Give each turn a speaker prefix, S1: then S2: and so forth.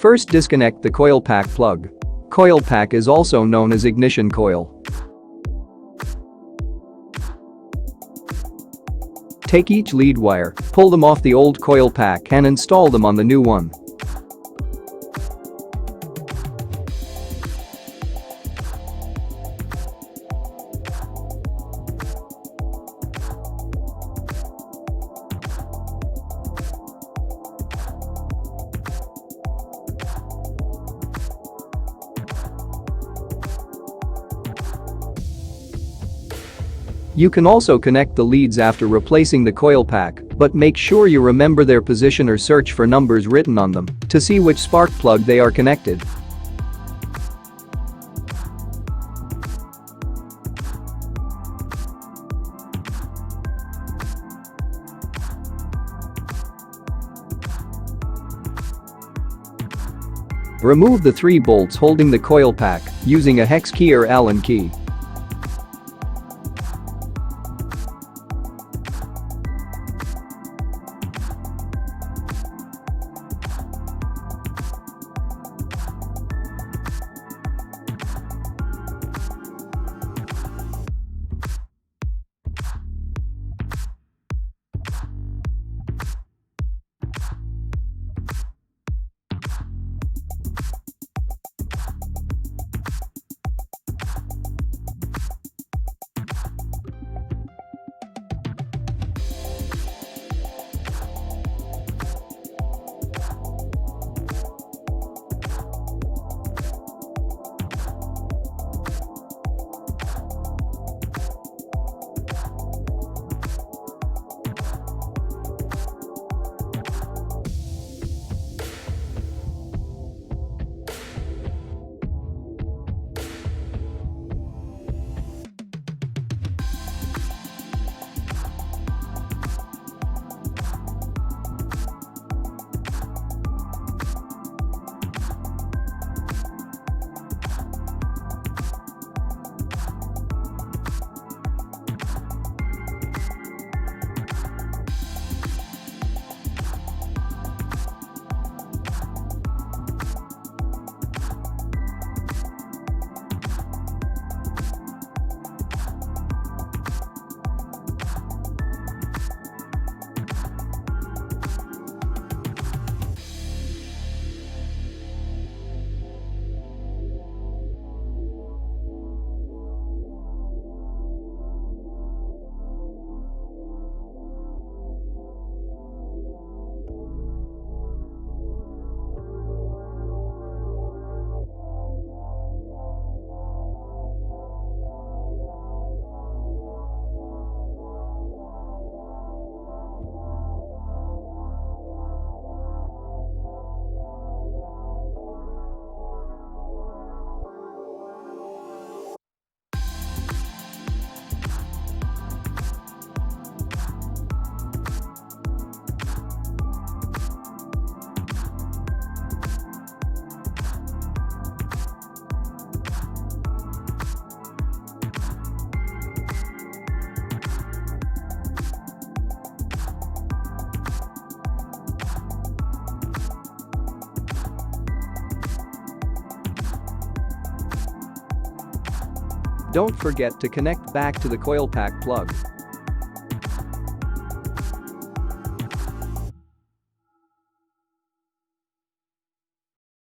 S1: First, disconnect the coil pack plug. Coil pack is also known as ignition coil. Take each lead wire, pull them off the old coil pack and install them on the new one. You can also connect the leads after replacing the coil pack, but make sure you remember their position or search for numbers written on them to see which spark plug they are connected. Remove the 3 bolts holding the coil pack using a hex key or Allen key. Don't forget to connect back to the coil pack plug.